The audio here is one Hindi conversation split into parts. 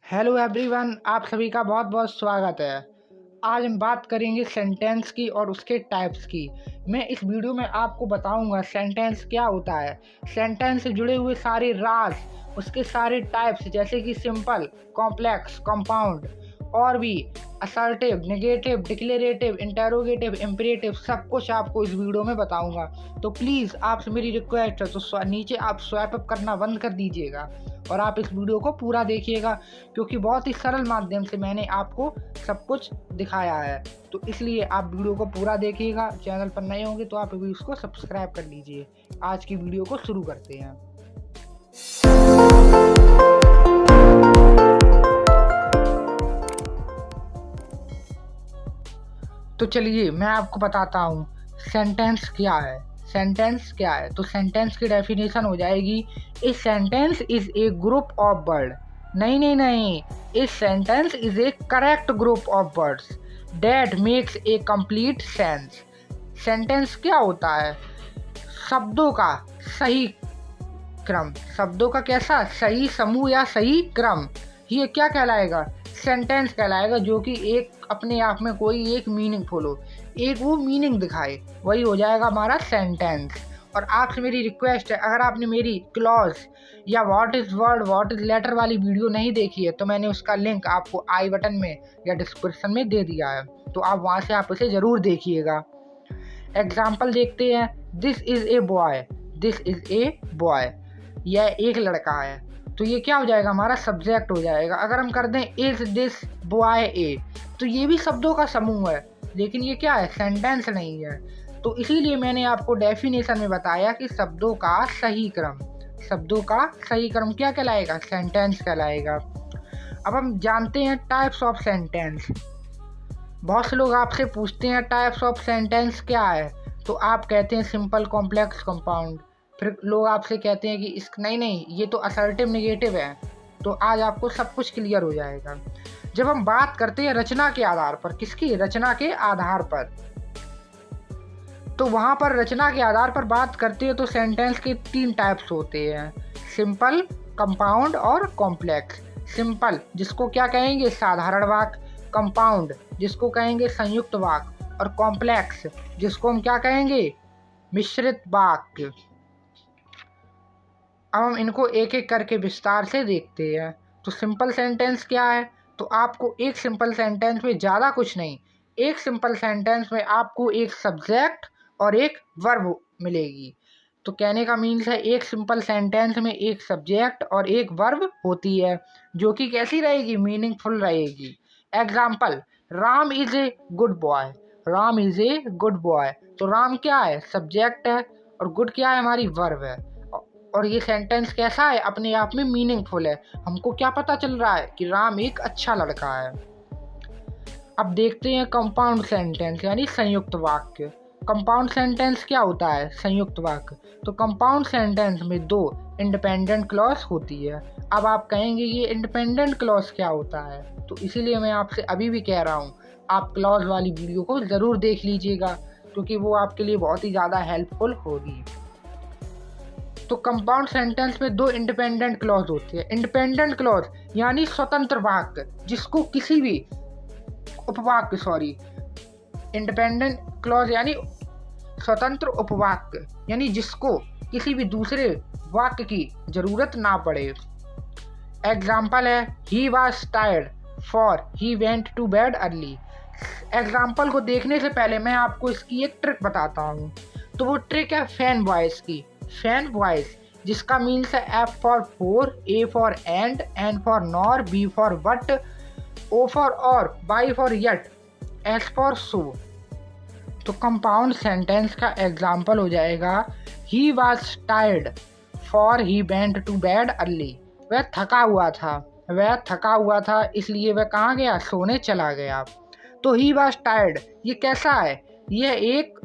हेलो एवरीवन, आप सभी का बहुत बहुत स्वागत है। आज हम बात करेंगे सेंटेंस की और उसके टाइप्स की। मैं इस वीडियो में आपको बताऊंगा सेंटेंस क्या होता है, सेंटेंस से जुड़े हुए सारे राज, उसके सारे टाइप्स जैसे कि सिंपल, कॉम्प्लेक्स, कंपाउंड और भी assertive, negative, declarative, interrogative, imperative, सब कुछ आपको इस वीडियो में बताऊंगा। तो प्लीज़ आपसे मेरी रिक्वेस्ट है, तो नीचे आप स्वैप अप करना बंद कर दीजिएगा और आप इस वीडियो को पूरा देखिएगा, क्योंकि बहुत ही सरल माध्यम से मैंने आपको सब कुछ दिखाया है। तो इसलिए आप वीडियो को पूरा देखिएगा। चैनल पर नए होंगे तो आप अभी उसको सब्सक्राइब कर लीजिए। आज की वीडियो को शुरू करते हैं। तो चलिए मैं आपको बताता हूँ सेंटेंस क्या है। सेंटेंस क्या है तो सेंटेंस की डेफिनेशन हो जाएगी, a sentence is a group of word. नहीं नहीं नहीं, a sentence is A correct group of words that makes a complete sense. Sentence क्या होता है? शब्दों का सही क्रम, शब्दों का कैसा सही समूह या सही क्रम, ये क्या कहलाएगा? सेंटेंस कहलाएगा, जो कि एक अपने आप में कोई एक मीनिंगफुल हो, एक वो मीनिंग दिखाए, वही हो जाएगा हमारा सेंटेंस। और आपसे मेरी रिक्वेस्ट है, अगर आपने मेरी क्लॉज या what is word what is letter वाली वीडियो नहीं देखी है तो मैंने उसका लिंक आपको आई बटन में या डिस्क्रिप्शन में दे दिया है, तो आप वहाँ से आप उसे ज़रूर देखिएगा। एग्जाम्पल देखते हैं। This is a boy, this is a boy, यह एक लड़का है। तो ये क्या हो जाएगा? हमारा सब्जेक्ट हो जाएगा। अगर हम कर दें इज दिस बॉय ए, तो ये भी शब्दों का समूह है, लेकिन ये क्या है? सेंटेंस नहीं है। तो इसीलिए मैंने आपको डेफिनेशन में बताया कि शब्दों का सही क्रम, शब्दों का सही क्रम क्या कहलाएगा? सेंटेंस कहलाएगा। अब हम जानते हैं टाइप्स ऑफ सेंटेंस। बहुत से लोग आपसे पूछते हैं टाइप्स ऑफ सेंटेंस क्या है, तो आप कहते हैं सिंपल, कॉम्प्लेक्स, कंपाउंड। फिर लोग आपसे कहते हैं कि इस नहीं ये तो असर्टिव, नेगेटिव है। तो आज आपको सब कुछ क्लियर हो जाएगा। जब हम बात करते हैं रचना के आधार पर, किसकी रचना के आधार पर, तो वहाँ पर रचना के आधार पर बात करते हैं तो सेंटेंस के 3 टाइप्स होते हैं, सिंपल, कंपाउंड और कॉम्प्लेक्स। सिंपल जिसको क्या कहेंगे? साधारण वाक्य। कंपाउंड जिसको कहेंगे संयुक्त वाक्य। और कॉम्प्लेक्स जिसको हम क्या कहेंगे? मिश्रित वाक्य। अब हम इनको एक एक करके विस्तार से देखते हैं। तो सिंपल सेंटेंस क्या है? तो आपको एक सिंपल सेंटेंस में ज़्यादा कुछ नहीं, एक सिंपल सेंटेंस में आपको एक सब्जेक्ट और एक वर्ब मिलेगी। तो कहने का मीन्स है, एक सिंपल सेंटेंस में एक सब्जेक्ट और एक वर्ब होती है, जो कि कैसी रहेगी? मीनिंगफुल रहेगी। Example, Ram is a good boy, Ram is a good boy. तो राम क्या है? सब्जेक्ट है, और गुड क्या है? हमारी वर्ब है। और ये सेंटेंस कैसा है? अपने आप में मीनिंगफुल है। हमको क्या पता चल रहा है? कि राम एक अच्छा लड़का है। अब देखते हैं कंपाउंड सेंटेंस यानी संयुक्त वाक्य। कंपाउंड सेंटेंस क्या होता है? संयुक्त वाक्य। तो कंपाउंड सेंटेंस में 2 इंडिपेंडेंट क्लॉज होती है। अब आप कहेंगे ये इंडिपेंडेंट क्लॉज क्या होता है? तो इसीलिए मैं आपसे अभी भी कह रहा हूँ, आप क्लॉज वाली वीडियो को ज़रूर देख लीजिएगा, क्योंकि वो आपके लिए बहुत ही ज़्यादा हेल्पफुल होगी। तो कंपाउंड सेंटेंस में 2 इंडिपेंडेंट क्लॉज होते हैं। इंडिपेंडेंट क्लॉज यानी स्वतंत्र वाक्य, जिसको किसी भी उपवाक्य, इंडिपेंडेंट क्लॉज यानी स्वतंत्र उपवाक्य, यानी जिसको किसी भी दूसरे वाक्य की जरूरत ना पड़े। एग्जाम्पल है, he was tired for he went to bed early. Example को देखने से पहले मैं आपको इसकी एक ट्रिक बताता हूँ। तो वो ट्रिक है फैन वॉइस की। फैन वॉइस जिसका मीन्स है F for for, A for and, N for nor, B for but, O for or, Y for yet, S for so. तो कंपाउंड सेंटेंस का एग्जाम्पल हो जाएगा, he was tired for he went to bed early. वह थका हुआ था, इसलिए वह कहाँ गया? सोने चला गया। तो ही वॉज टायर्ड ये कैसा है? यह एक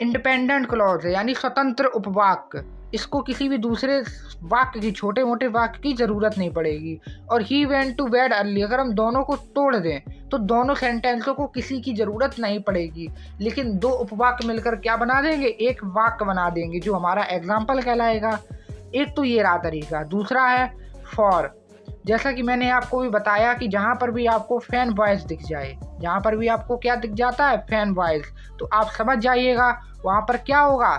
इंडिपेंडेंट क्लॉज है, यानी स्वतंत्र उपवाक्य। इसको किसी भी दूसरे वाक्य की, छोटे मोटे वाक्य की जरूरत नहीं पड़ेगी। और he went to bed early, अगर हम दोनों को तोड़ दें तो दोनों सेंटेंसों को किसी की जरूरत नहीं पड़ेगी, लेकिन 2 उपवाक्य मिलकर क्या बना देंगे? एक वाक्य बना देंगे, जो हमारा एग्जाम्पल कहलाएगा। एक तो ये रहा तरीका। दूसरा है फॉर। जैसा कि मैंने आपको भी बताया कि जहाँ पर भी आपको फैन वॉइस दिख जाए, जहाँ पर भी आपको क्या दिख जाता है, फैन वॉइस, तो आप समझ जाइएगा वहाँ पर क्या होगा,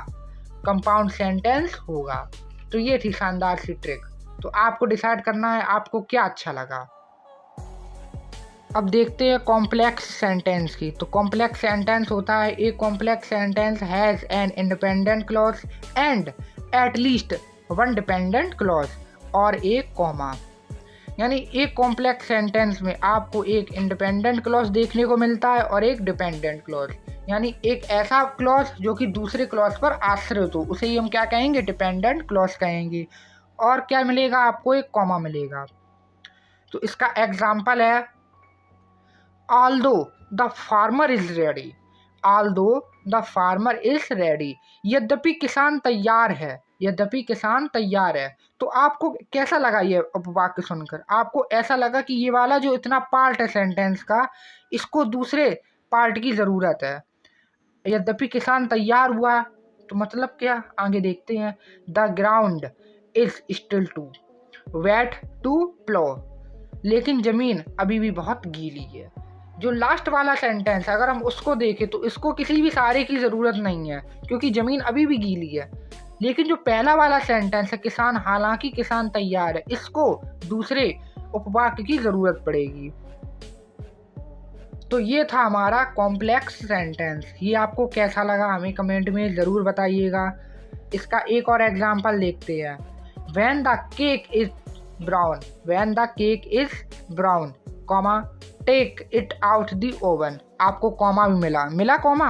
कंपाउंड सेंटेंस होगा। तो ये थी शानदार सी ट्रिक। तो आपको डिसाइड करना है आपको क्या अच्छा लगा। अब देखते हैं कॉम्प्लेक्स सेंटेंस की। तो कॉम्प्लेक्स सेंटेंस होता है, एक complex sentence has an independent clause and at least one dependent clause और एक कॉमा। यानी एक कॉम्प्लेक्स सेंटेंस में आपको एक इंडिपेंडेंट क्लॉज देखने को मिलता है और एक डिपेंडेंट क्लॉज, यानी एक ऐसा क्लॉज जो कि दूसरे क्लॉज पर आश्रित हो, उसे ही हम क्या कहेंगे, डिपेंडेंट क्लॉज कहेंगे। और क्या मिलेगा आपको, एक कॉमा मिलेगा। तो इसका एग्जाम्पल है although the farmer is ready, although the farmer is ready, यद्यपि किसान तैयार है, यद्यपि किसान तैयार है। तो आपको कैसा लगा ये वाक्य सुनकर? आपको ऐसा लगा कि ये वाला जो इतना पार्ट है सेंटेंस का, इसको दूसरे पार्ट की ज़रूरत है। यद्यपि किसान तैयार हुआ तो मतलब क्या, आगे देखते हैं। The ground is still too wet to plough, लेकिन ज़मीन अभी भी बहुत गीली है। जो लास्ट वाला सेंटेंस है, अगर हम उसको देखें तो इसको किसी भी सहारे की ज़रूरत नहीं है क्योंकि ज़मीन अभी भी गीली है। लेकिन जो पहला वाला सेंटेंस है, किसान हालांकि किसान तैयार है, इसको दूसरे उपवाक्य की ज़रूरत पड़ेगी। तो ये था हमारा कॉम्प्लेक्स सेंटेंस। ये आपको कैसा लगा हमें कमेंट में ज़रूर बताइएगा। इसका एक और एग्जांपल देखते हैं। When the cake is brown, when the cake is brown, comma, take it out the oven. आपको कॉमा भी मिला comma.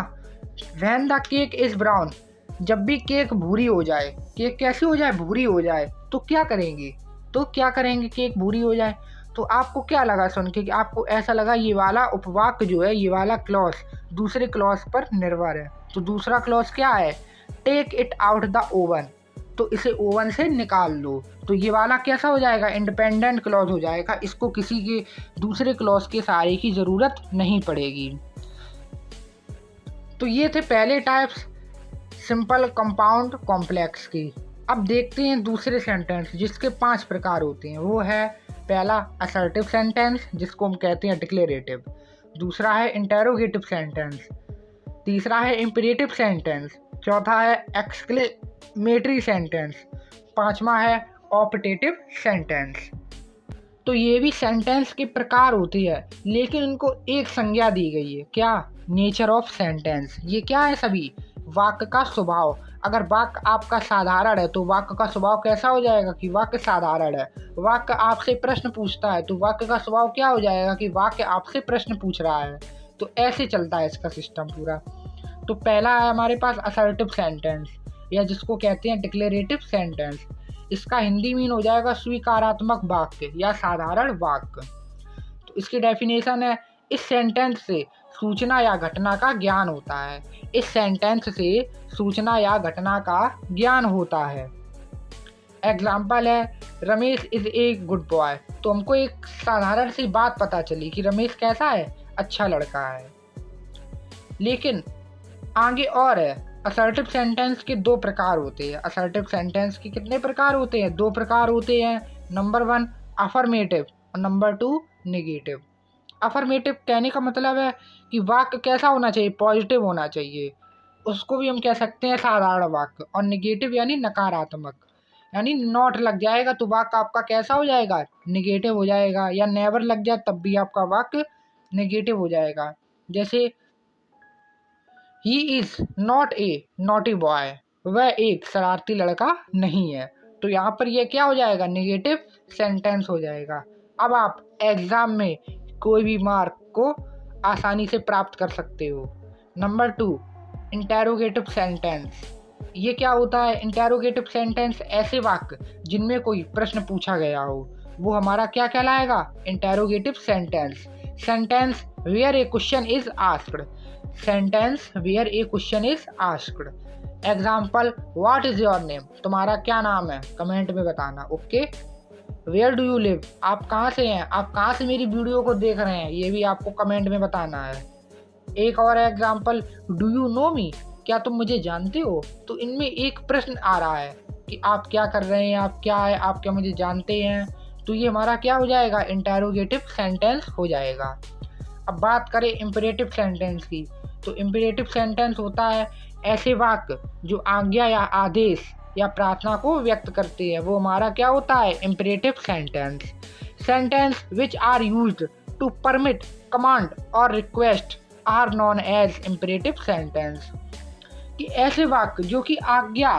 When the cake is brown, जब भी केक भूरी हो जाए, केक कैसी हो जाए, भूरी हो जाए, तो क्या करेंगे, केक भूरी हो जाए। तो आपको क्या लगा सुन के, कि आपको ऐसा लगा ये वाला उपवाक्य जो है, ये वाला क्लॉज दूसरे क्लॉज पर निर्भर है। तो दूसरा क्लॉज क्या है, take it out the oven, तो इसे ओवन से निकाल लो। तो ये वाला कैसा हो जाएगा, इंडिपेंडेंट क्लॉज हो जाएगा, इसको किसी के दूसरे क्लॉज के सहारे की ज़रूरत नहीं पड़ेगी। तो ये थे पहले टाइप्स सिंपल, कंपाउंड, कॉम्प्लेक्स की। अब देखते हैं दूसरे सेंटेंस जिसके 5 प्रकार होते हैं। वो है पहला असर्टिव सेंटेंस, जिसको हम कहते हैं डिक्लेरेटिव। दूसरा है इंटेरोगेटिव सेंटेंस। तीसरा है इम्पेरेटिव सेंटेंस। चौथा है एक्सक्लेमेटरी सेंटेंस। पांचवा है ऑप्टेटिव सेंटेंस। तो ये भी सेंटेंस के प्रकार होती है, लेकिन इनको एक संज्ञा दी गई है, क्या, नेचर ऑफ सेंटेंस। ये क्या है, सभी वाक्य का स्वभाव। अगर वाक्य आपका साधारण है तो वाक्य का स्वभाव कैसा हो जाएगा, कि वाक्य साधारण है। वाक्य आपसे प्रश्न पूछता है तो वाक्य का स्वभाव क्या हो जाएगा, कि वाक्य आपसे प्रश्न पूछ रहा है। तो ऐसे चलता है इसका सिस्टम पूरा। तो पहला है हमारे पास असर्टिव सेंटेंस, या जिसको कहते हैं डिक्लेरेटिव सेंटेंस। इसका हिंदी मीन हो जाएगा स्वीकारात्मक वाक्य या साधारण वाक्य। तो इसकी डेफिनेशन है, इस सेंटेंस से सूचना या घटना का ज्ञान होता है। इस सेंटेंस से सूचना या घटना का ज्ञान होता है। एग्जाम्पल है, Ramesh is a good boy. तो हमको एक साधारण सी बात पता चली कि रमेश कैसा है, अच्छा लड़का है। लेकिन आगे और है, असर्टिव सेंटेंस के 2 प्रकार होते हैं। असर्टिव सेंटेंस के कितने प्रकार होते हैं, 2 प्रकार होते हैं। नंबर 1 अफर्मेटिव और नंबर 2 नेगेटिव। अफर्मेटिव कहने का मतलब है कि वाक्य कैसा होना चाहिए, पॉजिटिव होना चाहिए, उसको भी हम कह सकते हैं साधारण वाक्य। और नेगेटिव यानी नकारात्मक, यानी नॉट लग जाएगा तो वाक्य आपका कैसा हो जाएगा, नेगेटिव हो जाएगा। या नेवर लग जाए तब भी आपका वाक्य नेगेटिव हो जाएगा। जैसे he is not a naughty boy, वह एक शरारती लड़का नहीं है। तो यहाँ पर यह क्या हो जाएगा, नेगेटिव सेंटेंस हो जाएगा। अब आप एग्ज़ाम में कोई भी मार्क को आसानी से प्राप्त कर सकते हो। Number 2 interrogative sentence. ये क्या होता है, इंटेरोगेटिव सेंटेंस ऐसे वाक्य जिनमें कोई प्रश्न पूछा गया हो, वो हमारा क्या कहलाएगा, interrogative sentence. Sentence where a question is asked, sentence where a question is asked. Example, what is your name, तुम्हारा क्या नाम है, कमेंट में बताना। Okay, where do you live, आप कहाँ से हैं, आप कहाँ से मेरी वीडियो को देख रहे हैं, ये भी आपको कमेंट में बताना है। एक और एग्जाम्पल, डू यू नो मी, क्या तुम मुझे जानते हो। तो इनमें एक प्रश्न आ रहा है कि आप क्या कर रहे हैं, आप क्या है, आप क्या मुझे जानते हैं। तो ये हमारा क्या हो जाएगा, इंटेरोगेटिव सेंटेंस हो जाएगा। अब बात करें इम्पेरेटिव सेंटेंस की, तो इम्पेरेटिव सेंटेंस होता है ऐसे वाक्य जो आज्ञा या आदेश या प्रार्थना को व्यक्त करते हैं, वो हमारा क्या होता है, imperative sentence. Sentence which are used to permit, command और request are known as imperative sentence. कि ऐसे वाक्य जो कि आज्ञा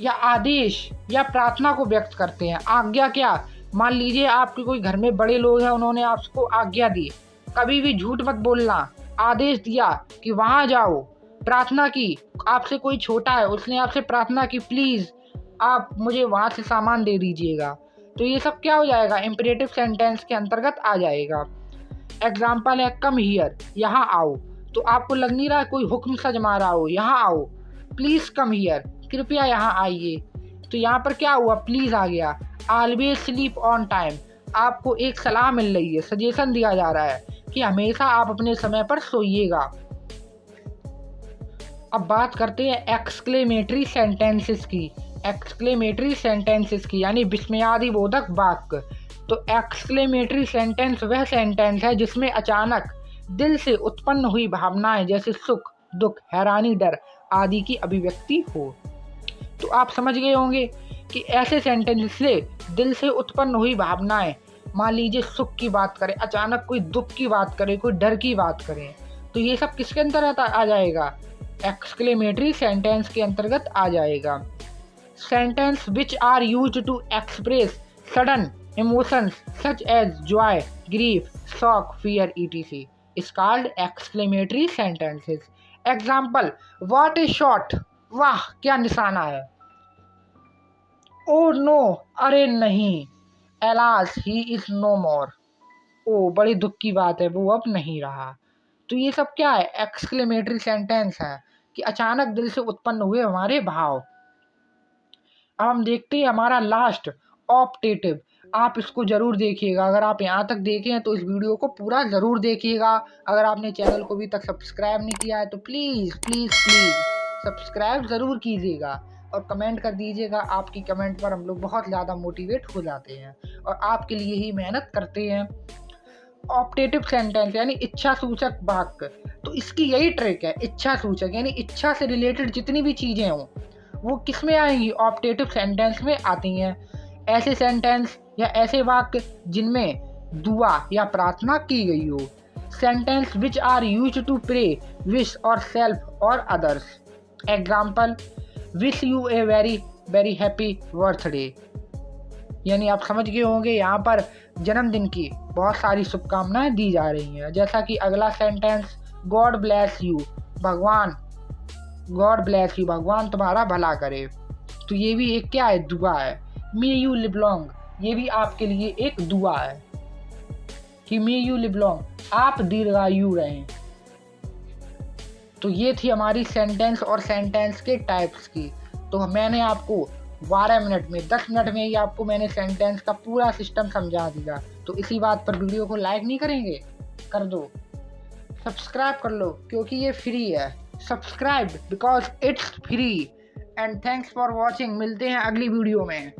या आदेश या प्रार्थना को व्यक्त करते हैं। आज्ञा क्या, मान लीजिए आपके कोई घर में बड़े लोग हैं, उन्होंने आपको आज्ञा दी कभी भी झूठ मत बोलना, आदेश दिया कि वहाँ जाओ, प्रार्थना की आपसे कोई छोटा है, उसने आपसे प्रार्थना की प्लीज़ आप मुझे वहाँ से सामान दे दीजिएगा, तो ये सब क्या हो जाएगा, इम्पेरेटिव सेंटेंस के अंतर्गत आ जाएगा। एग्जाम्पल है कम हियर, यहाँ आओ, तो आपको लग नहीं रहा कोई हुक्म सा जमा रहा हो, यहाँ आओ, प्लीज़ कम हियर, कृपया यहाँ आइए, तो यहाँ पर क्या हुआ, प्लीज़ आ गया। ऑलवेज स्लीप ऑन टाइम, आपको एक सलाह मिल रही है, सजेशन दिया जा रहा है कि हमेशा आप अपने समय पर सोइएगा। अब बात करते हैं एक्सक्लेमेटरी सेंटेंसेस की। एक्सक्लेमेटरी सेंटेंसेस की यानी विस्मयादि बोधक वाक्य। तो एक्सक्लेमेटरी सेंटेंस वह सेंटेंस है जिसमें अचानक दिल से उत्पन्न हुई भावनाएं जैसे सुख, दुख, हैरानी, डर आदि की अभिव्यक्ति हो। तो आप समझ गए होंगे कि ऐसे सेंटेंस से दिल से उत्पन्न हुई भावनाएं, मान लीजिए सुख की बात करें, अचानक कोई दुख की बात करें, कोई डर की बात करें, तो ये सब किसके अंतर्गत आ जाएगा, एक्सक्लेमेटरी सेंटेंस के अंतर्गत आ जाएगा। Sentence which are used to express sudden emotions such as joy, grief, shock, fear etc is called exclamatory sentences. Example, what is shot, वाह क्या निशाना है। ओ नो, अरे नहीं। Alas, he is no more, oh बड़ी दुख की बात है, वो अब नहीं रहा। तो ये सब क्या है, एक्सक्लेमेटरी सेंटेंस है कि अचानक दिल से उत्पन्न हुए हमारे भाव। अब हम देखते हैं हमारा लास्ट ऑप्टेटिव। आप इसको ज़रूर देखिएगा, अगर आप यहाँ तक देखे हैं तो इस वीडियो को पूरा ज़रूर देखिएगा। अगर आपने चैनल को अभी तक सब्सक्राइब नहीं किया है तो प्लीज़ प्लीज़ प्लीज़ सब्सक्राइब ज़रूर कीजिएगा और कमेंट कर दीजिएगा। आपकी कमेंट पर हम लोग बहुत ज़्यादा मोटिवेट हो जाते हैं और आपके लिए ही मेहनत करते हैं। ऑप्टेटिव सेंटेंस यानी इच्छा सूचक वाक्य, तो इसकी यही ट्रिक है, इच्छा सूचक यानी इच्छा से रिलेटेड जितनी भी चीज़ें हों वो किस में आएंगी, ऑप्टेटिव सेंटेंस में आती हैं। ऐसे सेंटेंस या ऐसे वाक्य जिनमें दुआ या प्रार्थना की गई हो। Sentence which are used to pray, wish और सेल्फ और others. Example, wish you a very very happy birthday, यानी आप समझ गए होंगे यहाँ पर जन्मदिन की बहुत सारी शुभकामनाएं दी जा रही हैं। जैसा कि अगला सेंटेंस, गॉड ब्लेस यू, भगवान, गॉड ब्लेस यू, भगवान तुम्हारा भला करे, तो ये भी एक क्या है, दुआ है। मे यू लिव लॉन्ग, ये भी आपके लिए एक दुआ है कि मे यू लिव लॉन्ग, आप दीर्घायु रहें। तो ये थी हमारी सेंटेंस और सेंटेंस के टाइप्स की। तो मैंने आपको 12 मिनट में, 10 मिनट में ही आपको मैंने सेंटेंस का पूरा सिस्टम समझा दिया। तो इसी बात पर वीडियो को लाइक नहीं करेंगे, कर दो, सब्सक्राइब कर लो क्योंकि ये फ्री है। Subscribe because it's free. And thanks for watching. मिलते हैं अगली वीडियो में।